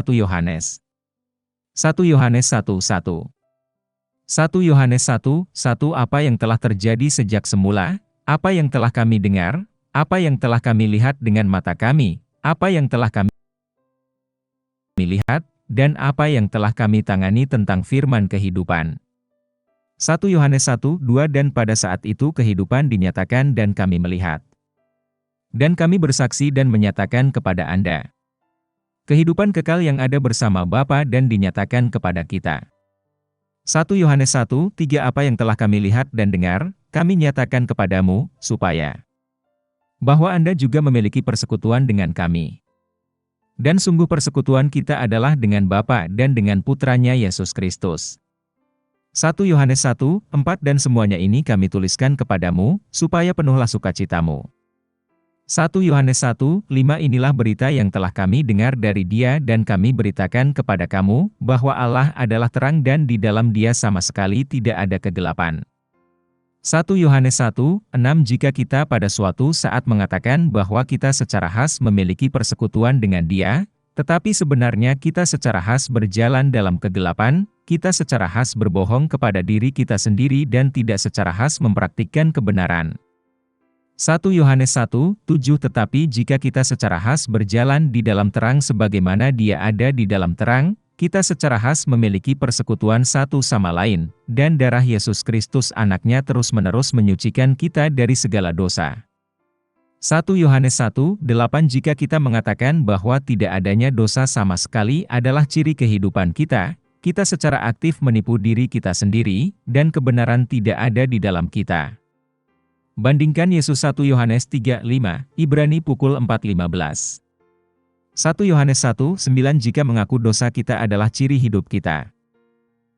1 Yohanes 1 Yohanes 1:1. 1 Yohanes 1:1. Apa yang telah terjadi sejak semula, apa yang telah kami dengar, apa yang telah kami lihat dengan mata kami, apa yang telah kami lihat, dan apa yang telah kami tangani tentang firman kehidupan. 1 Yohanes 1:2. Dan pada saat itu kehidupan dinyatakan dan kami melihat. Dan kami bersaksi dan menyatakan kepada Anda kehidupan kekal yang ada bersama Bapa dan dinyatakan kepada kita. 1 Yohanes 1:3. Apa yang telah kami lihat dan dengar, kami nyatakan kepadamu, supaya bahwa Anda juga memiliki persekutuan dengan kami. Dan sungguh persekutuan kita adalah dengan Bapa dan dengan Putranya Yesus Kristus. 1 Yohanes 1:4. Dan semuanya ini kami tuliskan kepadamu, supaya penuhlah sukacitamu. 1 Yohanes 1:5. Inilah berita yang telah kami dengar dari Dia dan kami beritakan kepada kamu, bahwa Allah adalah terang dan di dalam Dia sama sekali tidak ada kegelapan. 1 Yohanes 1:6. Jika kita pada suatu saat mengatakan bahwa kita secara khas memiliki persekutuan dengan Dia, tetapi sebenarnya kita secara khas berjalan dalam kegelapan, kita secara khas berbohong kepada diri kita sendiri dan tidak secara khas mempraktikkan kebenaran. 1 Yohanes 1:7. Tetapi jika kita secara khas berjalan di dalam terang sebagaimana Dia ada di dalam terang, kita secara khas memiliki persekutuan satu sama lain, dan darah Yesus Kristus Anaknya terus-menerus menyucikan kita dari segala dosa. 1 Yohanes 1:8. Jika kita mengatakan bahwa tidak adanya dosa sama sekali adalah ciri kehidupan kita, kita secara aktif menipu diri kita sendiri, dan kebenaran tidak ada di dalam kita. Bandingkan Yesus. 1 Yohanes 3:5, Ibrani pukul 4:15. 1 Yohanes 1:9. Jika mengaku dosa kita adalah ciri hidup kita.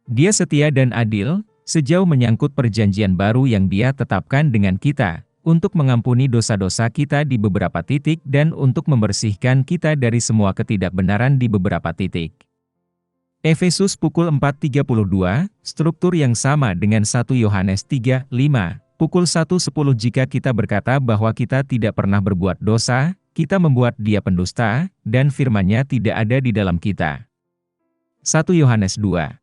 Dia setia dan adil, sejauh menyangkut perjanjian baru yang Dia tetapkan dengan kita, untuk mengampuni dosa-dosa kita di beberapa titik dan untuk membersihkan kita dari semua ketidakbenaran di beberapa titik. Efesus pukul 4:32, struktur yang sama dengan 1 Yohanes 3:5, pukul 1:10. Jika kita berkata bahwa kita tidak pernah berbuat dosa, kita membuat Dia pendusta, dan firman-Nya tidak ada di dalam kita. 1 Yohanes 2.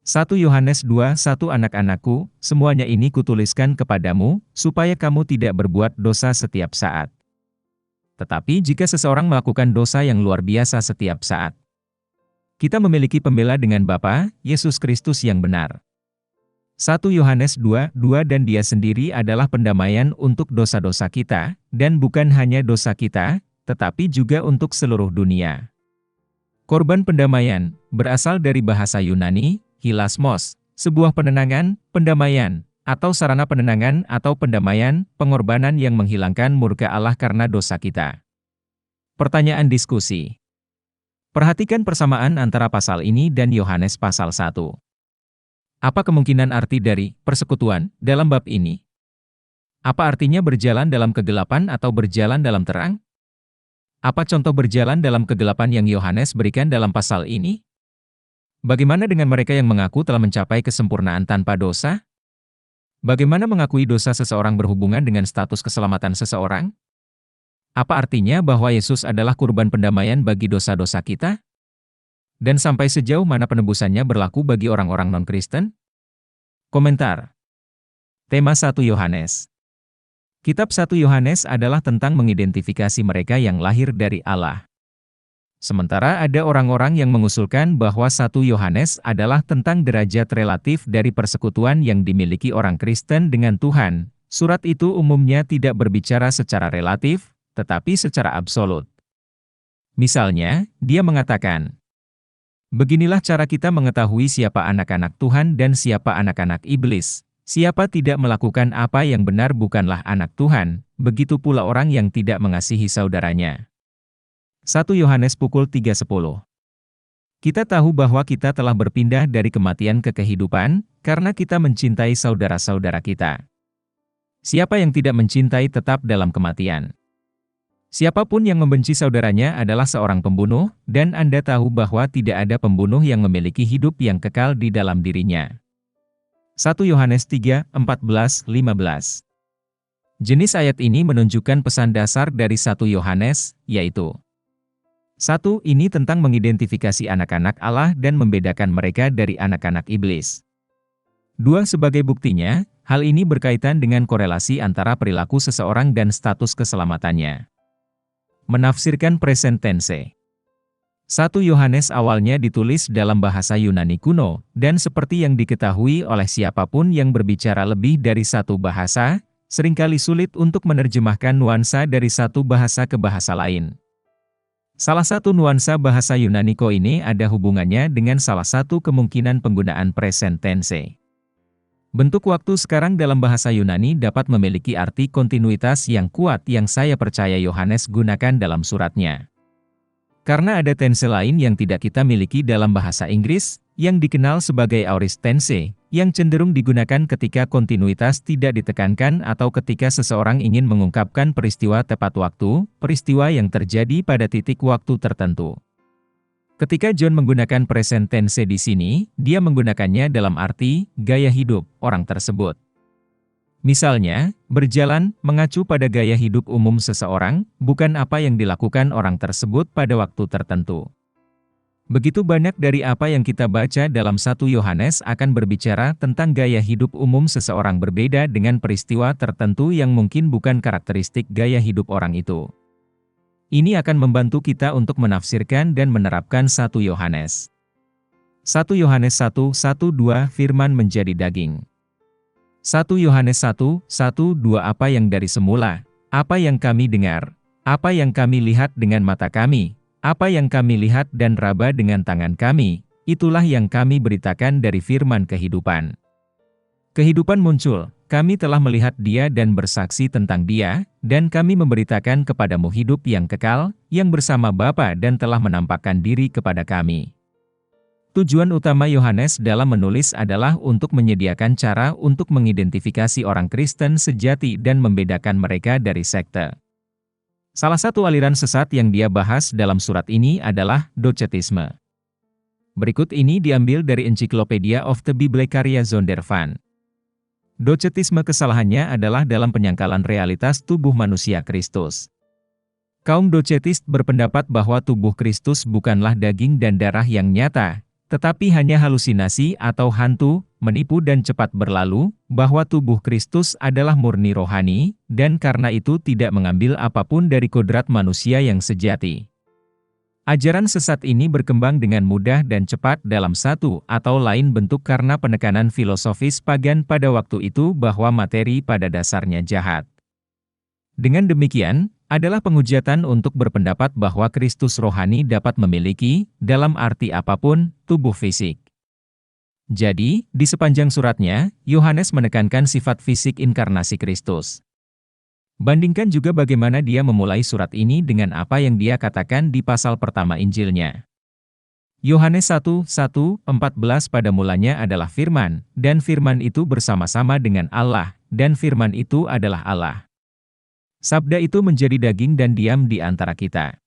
1 Yohanes 2:1. Anak-anakku, semuanya ini kutuliskan kepadamu, supaya kamu tidak berbuat dosa setiap saat. Tetapi jika seseorang melakukan dosa yang luar biasa setiap saat, kita memiliki pembela dengan Bapa, Yesus Kristus yang benar. 1 Yohanes 2:2. Dan Dia sendiri adalah pendamaian untuk dosa-dosa kita, dan bukan hanya dosa kita, tetapi juga untuk seluruh dunia. Korban pendamaian, berasal dari bahasa Yunani, hilasmos, sebuah penenangan, pendamaian, atau sarana penenangan atau pendamaian, pengorbanan yang menghilangkan murka Allah karena dosa kita. Pertanyaan diskusi. Perhatikan persamaan antara pasal ini dan Yohanes pasal 1. Apa kemungkinan arti dari persekutuan dalam bab ini? Apa artinya berjalan dalam kegelapan atau berjalan dalam terang? Apa contoh berjalan dalam kegelapan yang Yohanes berikan dalam pasal ini? Bagaimana dengan mereka yang mengaku telah mencapai kesempurnaan tanpa dosa? Bagaimana mengakui dosa seseorang berhubungan dengan status keselamatan seseorang? Apa artinya bahwa Yesus adalah kurban pendamaian bagi dosa-dosa kita? Dan sampai sejauh mana penebusannya berlaku bagi orang-orang non-Kristen? Komentar. Tema 1 Yohanes. Kitab 1 Yohanes adalah tentang mengidentifikasi mereka yang lahir dari Allah. Sementara ada orang-orang yang mengusulkan bahwa 1 Yohanes adalah tentang derajat relatif dari persekutuan yang dimiliki orang Kristen dengan Tuhan. Surat itu umumnya tidak berbicara secara relatif, tetapi secara absolut. Misalnya, dia mengatakan, beginilah cara kita mengetahui siapa anak-anak Tuhan dan siapa anak-anak iblis. Siapa tidak melakukan apa yang benar bukanlah anak Tuhan, begitu pula orang yang tidak mengasihi saudaranya. 1 Yohanes pukul 3:10. Kita tahu bahwa kita telah berpindah dari kematian ke kehidupan, karena kita mencintai saudara-saudara kita. Siapa yang tidak mencintai tetap dalam kematian. Siapapun yang membenci saudaranya adalah seorang pembunuh, dan Anda tahu bahwa tidak ada pembunuh yang memiliki hidup yang kekal di dalam dirinya. 1 Yohanes 3:14-15. Jenis ayat ini menunjukkan pesan dasar dari 1 Yohanes, yaitu 1. Ini tentang mengidentifikasi anak-anak Allah dan membedakan mereka dari anak-anak iblis. 2. Sebagai buktinya, hal ini berkaitan dengan korelasi antara perilaku seseorang dan status keselamatannya. Menafsirkan present tense. 1 Yohanes awalnya ditulis dalam bahasa Yunani kuno, dan seperti yang diketahui oleh siapapun yang berbicara lebih dari satu bahasa, seringkali sulit untuk menerjemahkan nuansa dari satu bahasa ke bahasa lain. Salah satu nuansa bahasa Yunani ini ada hubungannya dengan salah satu kemungkinan penggunaan present tense. Bentuk waktu sekarang dalam bahasa Yunani dapat memiliki arti kontinuitas yang kuat yang saya percaya Yohanes gunakan dalam suratnya. Karena ada tense lain yang tidak kita miliki dalam bahasa Inggris, yang dikenal sebagai aorist tense, yang cenderung digunakan ketika kontinuitas tidak ditekankan atau ketika seseorang ingin mengungkapkan peristiwa tepat waktu, peristiwa yang terjadi pada titik waktu tertentu. Ketika John menggunakan present tense di sini, dia menggunakannya dalam arti gaya hidup orang tersebut. Misalnya, berjalan mengacu pada gaya hidup umum seseorang, bukan apa yang dilakukan orang tersebut pada waktu tertentu. Begitu banyak dari apa yang kita baca dalam 1 Yohanes akan berbicara tentang gaya hidup umum seseorang berbeda dengan peristiwa tertentu yang mungkin bukan karakteristik gaya hidup orang itu. Ini akan membantu kita untuk menafsirkan dan menerapkan 1 Yohanes. 1 Yohanes 1:1-2 Firman menjadi daging. 1 Yohanes 1:1-2 Apa yang dari semula, apa yang kami dengar, apa yang kami lihat dengan mata kami, apa yang kami lihat dan raba dengan tangan kami, itulah yang kami beritakan dari firman kehidupan. Kehidupan muncul, kami telah melihat dia dan bersaksi tentang dia, dan kami memberitakan kepadamu hidup yang kekal, yang bersama Bapa dan telah menampakkan diri kepada kami. Tujuan utama Yohanes dalam menulis adalah untuk menyediakan cara untuk mengidentifikasi orang Kristen sejati dan membedakan mereka dari sekte. Salah satu aliran sesat yang dia bahas dalam surat ini adalah Docetisme. Berikut ini diambil dari Encyclopedia of the Bible karya Zondervan. Docetisme kesalahannya adalah dalam penyangkalan realitas tubuh manusia Kristus. Kaum Docetist berpendapat bahwa tubuh Kristus bukanlah daging dan darah yang nyata, tetapi hanya halusinasi atau hantu, menipu dan cepat berlalu, bahwa tubuh Kristus adalah murni rohani, dan karena itu tidak mengambil apapun dari kodrat manusia yang sejati. Ajaran sesat ini berkembang dengan mudah dan cepat dalam satu atau lain bentuk karena penekanan filosofis pagan pada waktu itu bahwa materi pada dasarnya jahat. Dengan demikian, adalah penghujatan untuk berpendapat bahwa Kristus rohani dapat memiliki, dalam arti apapun, tubuh fisik. Jadi, di sepanjang suratnya, Yohanes menekankan sifat fisik inkarnasi Kristus. Bandingkan juga bagaimana dia memulai surat ini dengan apa yang dia katakan di pasal pertama Injilnya. Yohanes 1:1-14 Pada mulanya adalah firman, dan firman itu bersama-sama dengan Allah, dan firman itu adalah Allah. Sabda itu menjadi daging dan diam di antara kita.